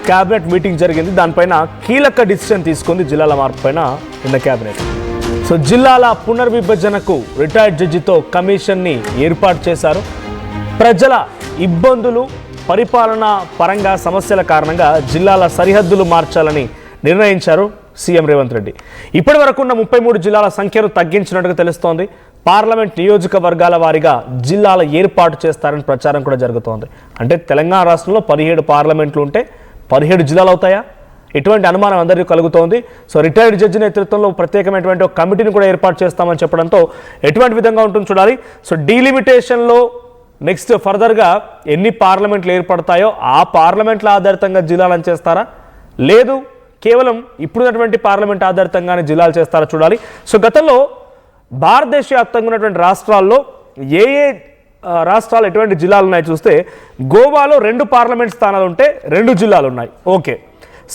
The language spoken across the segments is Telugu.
క్యాబినెట్ మీటింగ్ జరిగింది. దానిపైన కీలక డిసిషన్ తీసుకుంది జిల్లాల మార్పు పైన నిన్న క్యాబినెట్. సో జిల్లాల పునర్విభజనకు రిటైర్డ్ జడ్జితో కమిషన్ని ఏర్పాటు చేశారు. ప్రజల ఇబ్బందులు, పరిపాలన పరంగా సమస్యల కారణంగా జిల్లాల సరిహద్దులు మార్చాలని నిర్ణయించారు సీఎం రేవంత్ రెడ్డి. ఇప్పటి వరకు ఉన్న 33 జిల్లాల సంఖ్యను తగ్గించినట్టుగా తెలుస్తోంది. పార్లమెంట్ నియోజకవర్గాల వారీగా జిల్లాల ఏర్పాటు చేస్తారని ప్రచారం కూడా జరుగుతోంది. అంటే తెలంగాణ రాష్ట్రంలో 17 పార్లమెంట్లు ఉంటే 17 జిల్లాలు అవుతాయా? ఎటువంటి అనుమానం అందరికీ కలుగుతోంది. సో రిటైర్డ్ జడ్జి నేతృత్వంలో ప్రత్యేకమైనటువంటి ఒక కమిటీని కూడా ఏర్పాటు చేస్తామని చెప్పడంతో ఎటువంటి విధంగా ఉంటుందో చూడాలి. సో డీలిమిటేషన్లో నెక్స్ట్ ఫర్దర్గా ఎన్ని పార్లమెంట్లు ఏర్పడతాయో ఆ పార్లమెంట్ల ఆధారితంగా జిల్లాలను చేస్తారా, లేదు కేవలం ఇప్పుడున్నటువంటి పార్లమెంట్ ఆధారితంగానే జిల్లాలు చేస్తారా చూడాలి. సో గతంలో భారతదేశ వ్యాప్తంగా ఉన్నటువంటి రాష్ట్రాల్లో ఏ రాష్ట్రాలు ఎటువంటి జిల్లాలు ఉన్నాయి చూస్తే గోవాలో 2 పార్లమెంట్ స్థానాలు ఉంటే 2 జిల్లాలు ఉన్నాయి. ఓకే.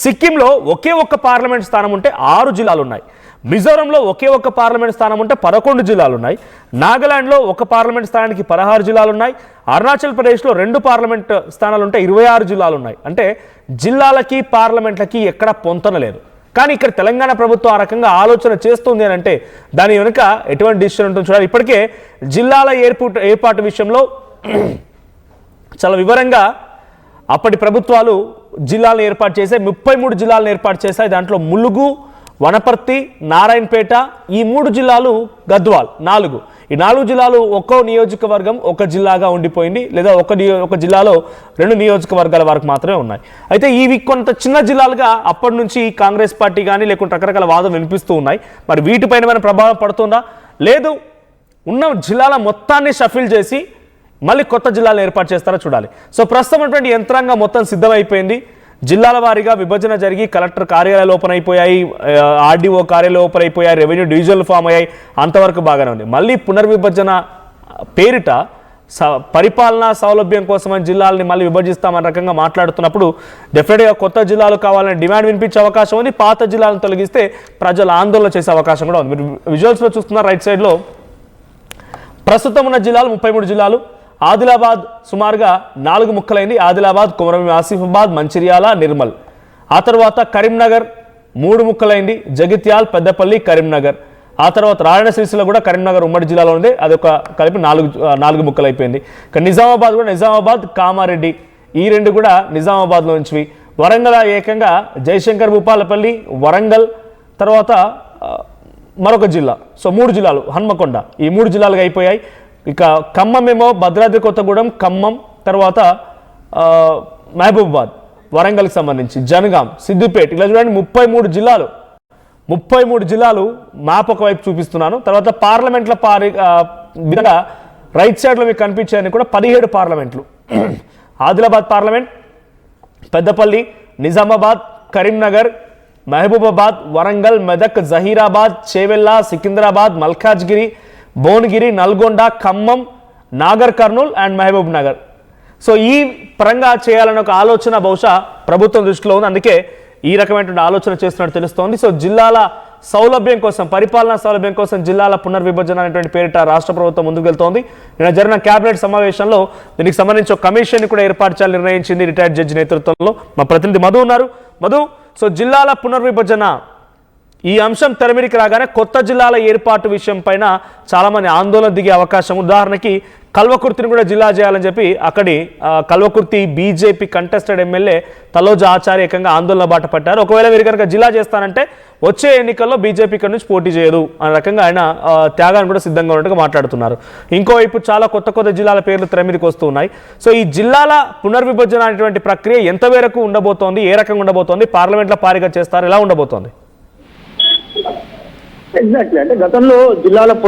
సిక్కింలో ఒకే ఒక్క పార్లమెంట్ స్థానం ఉంటే 6 జిల్లాలు ఉన్నాయి. మిజోరంలో ఒకే ఒక్క పార్లమెంట్ స్థానం ఉంటే 11 జిల్లాలు ఉన్నాయి. నాగాలాండ్లో ఒక పార్లమెంట్ స్థానానికి 16 జిల్లాలు ఉన్నాయి. అరుణాచల్ ప్రదేశ్లో 2 పార్లమెంట్ స్థానాలు ఉంటే 26 జిల్లాలు ఉన్నాయి. అంటే జిల్లాలకి పార్లమెంట్లకి ఎక్కడ పొంతన లేదు. కానీ ఇక్కడ తెలంగాణ ప్రభుత్వం ఆ రకంగా ఆలోచన చేస్తుంది అని అంటే దాని వెనుక ఎటువంటి డిసిషన్ ఉంటుందో చూడాలి. ఇప్పటికే జిల్లాల ఏర్పాటు విషయంలో చాలా వివరంగా అప్పటి ప్రభుత్వాలు జిల్లాలను ఏర్పాటు చేశాయి. 33 జిల్లాలను ఏర్పాటు చేశాయి. దాంట్లో ములుగు, వనపర్తి, నారాయణపేట, ఈ 3 జిల్లాలు, గద్వాల్ 4. ఈ 4 జిల్లాలు ఒక్కో నియోజకవర్గం ఒక జిల్లాగా ఉండిపోయింది, లేదా ఒక జిల్లాలో 2 నియోజకవర్గాల వరకు మాత్రమే ఉన్నాయి. అయితే ఇవి కొంత చిన్న జిల్లాలుగా అప్పటి నుంచి కాంగ్రెస్ పార్టీ కానీ లేకుంటే రకరకాల వాదం వినిపిస్తూ ఉన్నాయి. మరి వీటిపైన ఏమైనా ప్రభావం పడుతుందా, లేదు ఉన్న జిల్లాల మొత్తాన్ని షఫిల్ చేసి మళ్ళీ కొత్త జిల్లాలు ఏర్పాటు చేస్తారో చూడాలి. సో ప్రస్తుతం అటువంటి యంత్రాంగం మొత్తం సిద్ధమైపోయింది. జిల్లాల వారీగా విభజన జరిగి కలెక్టర్ కార్యాలయాలు ఓపెన్ అయిపోయాయి, ఆర్డీఓ కార్యాలయాలు ఓపెన్ అయిపోయాయి, రెవెన్యూ డివిజన్లు ఫామ్ అయ్యాయి. అంతవరకు బాగానే ఉంది. మళ్ళీ పునర్విభజన పేరిట పరిపాలనా సౌలభ్యం కోసమని జిల్లాలని మళ్ళీ విభజిస్తామన్న రకంగా మాట్లాడుతున్నప్పుడు డెఫినెట్గా కొత్త జిల్లాలు కావాలని డిమాండ్ వినిపించే అవకాశం ఉంది. పాత జిల్లాలను తొలగిస్తే ప్రజలు ఆందోళన చేసే అవకాశం కూడా ఉంది. మీరు విజువల్స్లో చూస్తున్నారు రైట్ సైడ్లో ప్రస్తుతం ఉన్న జిల్లాలు 33 జిల్లాలు. ఆదిలాబాద్ సుమారుగా 4 ముక్కలైంది. ఆదిలాబాద్, కొమరంభీం, ఆసిఫాబాద్, మంచిర్యాల, నిర్మల్. ఆ తర్వాత కరీంనగర్ 3 ముక్కలైంది. జగిత్యాల్, పెద్దపల్లి, కరీంనగర్. ఆ తర్వాత రాయన సిరిసిల్ల కూడా కరీంనగర్ ఉమ్మడి జిల్లాలో ఉంది, అది ఒక కలిపి 4 ముక్కలు అయిపోయింది. ఇక నిజామాబాద్ కూడా నిజామాబాద్, కామారెడ్డి ఈ 2 కూడా నిజామాబాద్లో ఉంచివి. వరంగల్ ఏకంగా జయశంకర్, భూపాలపల్లి, వరంగల్, తర్వాత మరొక జిల్లా. సో 3 జిల్లాలు, హన్మకొండ, ఈ 3 జిల్లాలుగా అయిపోయాయి. ఇక ఖమ్మం ఏమో భద్రాద్రి కొత్తగూడెం, ఖమ్మం, తర్వాత మహబూబాబాద్ వరంగల్కి సంబంధించి, జనగాం, సిద్దిపేట, ఇలా చూడండి 33 జిల్లాలు మ్యాప్ ఒకవైపు చూపిస్తున్నాను. తర్వాత పార్లమెంట్ల విధంగా రైట్ సైడ్లో మీకు కనిపించాయని కూడా 17 పార్లమెంట్లు. Adilabad parliament, Peddapalli, Nizamabad, Karimnagar, Mahabubabad, Warangal, Medak, Zahirabad, Chevella, Secunderabad, Malkajgiri, Bhuvanagiri, Nalgonda, Khammam, Nagar Kurnool and Mahabubnagar. So ఈ పరంగా చేయాలన్న ఒక ఆలోచన బహుశా ప్రభుత్వం దృష్టిలో ఉంది. అందుకే ఈ రకమైనటువంటి ఆలోచన చేస్తున్నట్టు తెలుస్తోంది. సో జిల్లాల సౌలభ్యం కోసం, పరిపాలనా సౌలభ్యం కోసం జిల్లాల పునర్విభజన అనేటువంటి పేరిట రాష్ట్ర ప్రభుత్వం ముందుకు వెళ్తోంది. నిన్న జరిగిన కేబినెట్ సమావేశంలో దీనికి సంబంధించి ఒక కమిషన్ కూడా ఏర్పాటు చేయాలని నిర్ణయించింది రిటైర్డ్ జడ్జి నేతృత్వంలో. మా ప్రతినిధి మధు ఉన్నారు. మధు, సో జిల్లాల పునర్విభజన ఈ అంశం తెరమీరికి రాగానే కొత్త జిల్లాల ఏర్పాటు విషయం పైన చాలామంది ఆందోళన దిగే అవకాశం. ఉదాహరణకి కల్వకుర్తిని కూడా జిల్లా చేయాలని చెప్పి అక్కడి Kalwakurthy BJP contested MLA Taloja ఆచార్య ఏకంగా ఆందోళన బాట పట్టారు. ఒకవేళ మీరు కనుక జిల్లా చేస్తానంటే వచ్చే ఎన్నికల్లో బీజేపీ ఇక్కడ నుంచి పోటీ చేయదు అనే రకంగా ఆయన త్యాగాన్ని కూడా సిద్ధంగా ఉన్నట్టుగా మాట్లాడుతున్నారు. ఇంకోవైపు చాలా కొత్త జిల్లాల పేర్లు తెరమీరికి వస్తూ ఉన్నాయి. సో ఈ జిల్లాల పునర్విభజన అనేటువంటి ప్రక్రియ ఎంత మేరకు ఉండబోతోంది, ఏ రకంగా ఉండబోతోంది, పార్లమెంట్ల పారిగా చేస్తారు, ఎలా ఉండబోతోంది? ఎగ్జాక్ట్లీ. అంటే గతంలో జిల్లాలకు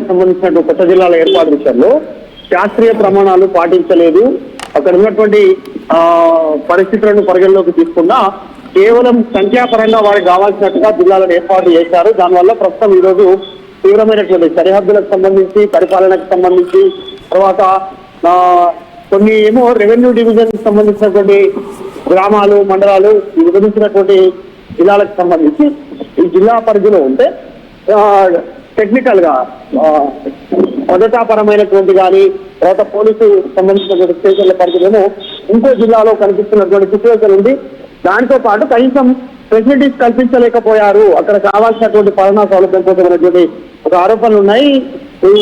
సంబంధించిన కొత్త జిల్లాల ఏర్పాటు విషయంలో శాస్త్రీయ ప్రమాణాలు పాటించలేదు. అక్కడ ఉన్నటువంటి పరిస్థితులను పరిగణలోకి తీసుకున్నా కేవలం సంఖ్యాపరంగా వారికి కావాల్సినట్టుగా జిల్లాలను ఏర్పాటు చేశారు. దానివల్ల ప్రస్తుతం ఈరోజు తీవ్రమైనటువంటి సరిహద్దులకు సంబంధించి, పరిపాలనకు సంబంధించి, తర్వాత కొన్ని ఏమో రెవెన్యూ డివిజన్ సంబంధించినటువంటి గ్రామాలు, మండలాలు విభజించినటువంటి జిల్లాలకు సంబంధించి ఈ జిల్లా పరిధిలో ఉంటే టెక్నికల్ గా భద్రతాపరమైనటువంటి కానీ తర్వాత పోలీసు సంబంధించిన స్టేషన్ల పరిధిలోనూ ఇంకో జిల్లాలో కనిపిస్తున్నటువంటి సిచ్యువేషన్ ఉంది. దాంతో పాటు కనీసం ఫెసిలిటీస్ కల్పించలేకపోయారు, అక్కడ కావాల్సినటువంటి పాలనా సౌలభ్యం కోసం అనేటువంటి ఒక ఆరోపణలు ఉన్నాయి. ఈ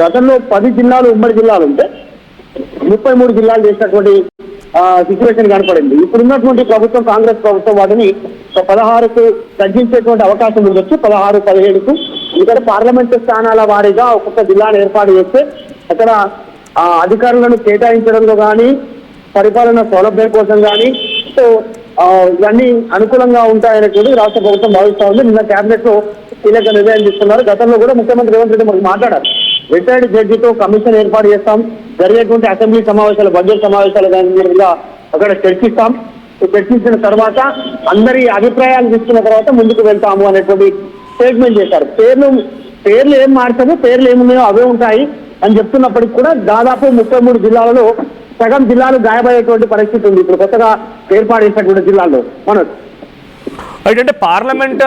గతంలో 10 జిల్లాలు ఉమ్మడి జిల్లాలు ఉంటే 33 జిల్లాలు చేసినటువంటి సిచ్యువేషన్ కనపడింది. ఇప్పుడున్నటువంటి ప్రభుత్వం, కాంగ్రెస్ ప్రభుత్వం వాటిని 16కు తగ్గించేటువంటి అవకాశం ఉండొచ్చు, 16, 17కు. ఇక్కడ పార్లమెంటు స్థానాల వారీగా ఒక్కొక్క జిల్లాను ఏర్పాటు చేస్తే అక్కడ అధికారులను కేటాయించడంలో కానీ పరిపాలన సౌలభ్యం కోసం కానీ సో ఇవన్నీ అనుకూలంగా ఉంటాయనేటువంటి రాష్ట్ర ప్రభుత్వం భావిస్తా ఉంది. నిన్న కేబినెట్ లో కీలక నిర్ణయం తీసుకున్నారు. గతంలో కూడా ముఖ్యమంత్రి రేవంత్ రెడ్డి మనకు మాట్లాడారు, రిటైర్డ్ జడ్జితో కమిషన్ ఏర్పాటు చేస్తాం, జరిగేటువంటి అసెంబ్లీ సమావేశాలు, బడ్జెట్ సమావేశాలు మీద అక్కడ చర్చిస్తాం, చర్చించిన తర్వాత అందరి అభిప్రాయాలు తీసుకున్న తర్వాత ముందుకు వెళ్తాము అనేటువంటి స్టేట్మెంట్ చేశారు. పేర్లు ఏం మార్చము, పేర్లు ఏమున్నాయో అవే ఉంటాయి అని చెప్తున్నప్పటికీ కూడా దాదాపు 33 జిల్లాలలో సగం జిల్లాలు గాయపడేటువంటి పరిస్థితి ఉంది ఇప్పుడు కొత్తగా ఏర్పాటు చేసినటువంటి జిల్లాల్లో. అంటే పార్లమెంట్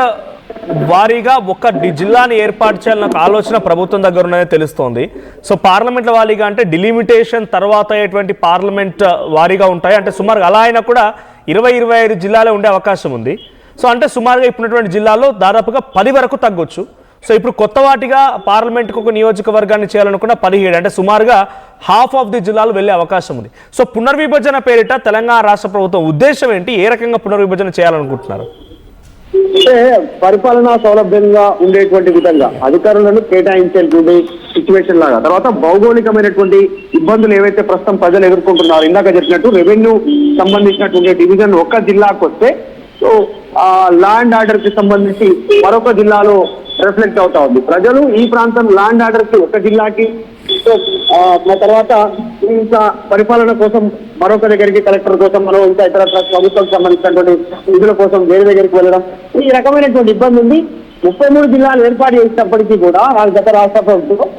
వారీగా ఒక జిల్లాని ఏర్పాటు చేయాలన్న ఆలోచన ప్రభుత్వం దగ్గర ఉన్నదే తెలుస్తోంది. సో పార్లమెంట్ల వారీగా అంటే డిలిమిటేషన్ తర్వాత అయ్యేటువంటి పార్లమెంట్ వారీగా ఉంటాయి. అంటే సుమారుగా అలా అయినా కూడా 20-25 జిల్లాలే ఉండే అవకాశం ఉంది. సో అంటే సుమారుగా ఇప్పుడున్నటువంటి జిల్లాల్లో దాదాపుగా 10 వరకు తగ్గొచ్చు. సో ఇప్పుడు కొత్త వాటిగా పార్లమెంట్కి ఒక నియోజకవర్గాన్ని చేయాలనుకున్న 17, అంటే సుమారుగా హాఫ్ ఆఫ్ ది జిల్లాలు వెళ్ళే అవకాశం ఉంది. సో పునర్విభజన పేరిట తెలంగాణ రాష్ట్ర ప్రభుత్వం ఉద్దేశం ఏంటి? ఏ రకంగా పునర్విభజన చేయాలనుకుంటున్నారు? అంటే పరిపాలనా సౌలభ్యంగా ఉండేటువంటి విధంగా అధికారులను కేటాయించేటువంటి సిచ్యువేషన్ లాగా, తర్వాత భౌగోళికమైనటువంటి ఇబ్బందులు ఏవైతే ప్రస్తుతం ప్రజలు ఎదుర్కొంటున్నారు, ఇందాక చెప్పినట్టు రెవెన్యూ సంబంధించినటువంటి డివిజన్ ఒక్క జిల్లాకు వస్తే సో ల్యాండ్ ఆర్డర్ కి సంబంధించి మరొక జిల్లాలో రిఫ్లెక్ట్ అవుతా ఉంది. ప్రజలు ఈ ప్రాంతం ల్యాండ్ ఆర్డర్ కి ఒక జిల్లాకి, సో తర్వాత ఇంకా పరిపాలన కోసం మరొక దగ్గరికి, కలెక్టర్ కోసం మనం ఇంకా ఇతర ప్రభుత్వం సంబంధించినటువంటి నిధుల కోసం వేరే దగ్గరికి వెళ్ళడం, ఈ రకమైనటువంటి ఇబ్బంది ఉంది. 33 జిల్లాలు ఏర్పాటు చేసినప్పటికీ కూడా గత రాష్ట్ర ప్రభుత్వం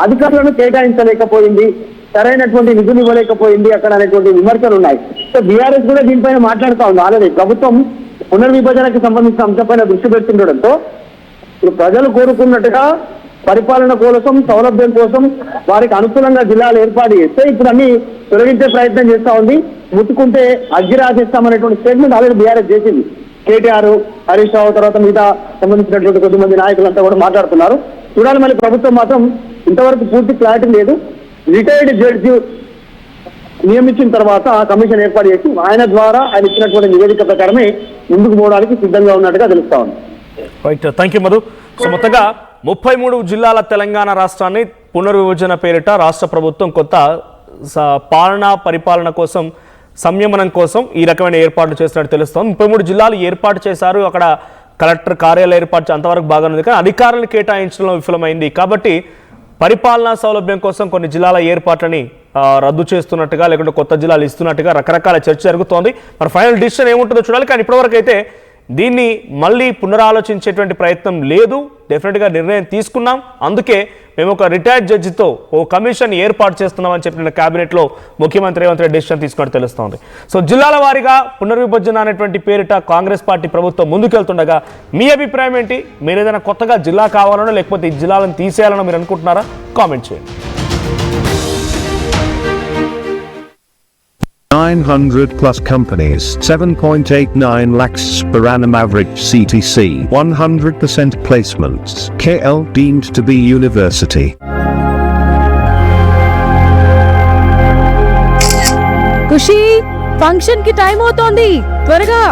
అధికారులను కేటాయించలేకపోయింది, సరైనటువంటి నిధులు ఇవ్వలేకపోయింది అక్కడ అనేటువంటి విమర్శలు ఉన్నాయి. సో బీఆర్ఎస్ కూడా దీనిపైన మాట్లాడుతూ ఉంది. ఆల్రెడీ ప్రభుత్వం పునర్విభజనకు సంబంధించిన అంశంపైన దృష్టి పెడుతుండడంతో ఇప్పుడు ప్రజలు కోరుకున్నట్టుగా పరిపాలన కోసం, సౌలభ్యం కోసం వారికి అనుకూలంగా జిల్లాలు ఏర్పాటు చేస్తే ఇప్పుడు అన్ని తొలగించే ప్రయత్నం చేస్తా ఉంది. ముట్టుకుంటే అగ్గి రాసేస్తామనేటువంటి స్టేట్మెంట్ ఆల్రెడీ బీఆర్ఎస్ చేసింది. కేటీఆర్, హరీష్ రావు తర్వాత మిగతా సంబంధించినటువంటి కొద్దిమంది నాయకులంతా కూడా మాట్లాడుతున్నారు. చూడాలి, మళ్ళీ ప్రభుత్వం మాత్రం ఇంతవరకు పూర్తి క్లారిటీ లేదు. రిటైర్డ్ జడ్జి నియమించిన తర్వాత కమిషన్ ఏర్పాటు చేసి ఆయన ద్వారా ఆయన ఇచ్చినటువంటి నివేదిక ప్రకారమే ముందుకు పోవడానికి సిద్ధంగా ఉన్నట్టుగా తెలుస్తా ఉంది. Right, thank you Madhu. So మొత్తంగా 33 జిల్లాల తెలంగాణ రాష్ట్రాన్ని పునర్విభజన పేరిట రాష్ట్ర ప్రభుత్వం కొత్త పరిపాలన కోసం, సంయమనం కోసం ఈ రకమైన ఏర్పాట్లు చేస్తున్నట్టు తెలుస్తోంది. 33 జిల్లాలు ఏర్పాటు చేశారు, అక్కడ కలెక్టర్ కార్యాలయం ఏర్పాటు అంతవరకు బాగానే ఉంది, కానీ అధికారులను కేటాయించడంలో విఫలమైంది. కాబట్టి పరిపాలనా సౌలభ్యం కోసం కొన్ని జిల్లాల ఏర్పాట్లని రద్దు చేస్తున్నట్టుగా, లేకుంటే కొత్త జిల్లాలు ఇస్తున్నట్టుగా రకరకాల చర్చ జరుగుతోంది. మరి ఫైనల్ డిసిషన్ ఏముంటుందో చూడాలి. కానీ ఇప్పటివరకు అయితే దీన్ని మళ్ళీ పునరాలోచించేటువంటి ప్రయత్నం లేదు. డెఫినెట్గా నిర్ణయం తీసుకున్నాం, అందుకే మేము ఒక రిటైర్డ్ జడ్జితో ఓ కమిషన్ ఏర్పాటు చేస్తున్నామని చెప్పిన క్యాబినెట్లో ముఖ్యమంత్రి రేవంత్ రెడ్డి డెసిషన్ తీసుకున్నట్టు తెలుస్తోంది. సో జిల్లాల వారీగా పునర్విభజన అనేటువంటి పేరిట కాంగ్రెస్ పార్టీ ప్రభుత్వం ముందుకెళ్తుండగా మీ అభిప్రాయం ఏంటి? మీరు ఏదైనా కొత్తగా జిల్లా కావాలనో లేకపోతే ఈ జిల్లాలను తీసేయాలనో మీరు అనుకుంటున్నారా? కామెంట్ చేయండి. 900 plus companies, 7.89 lakhs per annum average CTC, 100% placements, KL deemed to be university. Khushi, function కి టైం అవుతోంది, త్వరగా.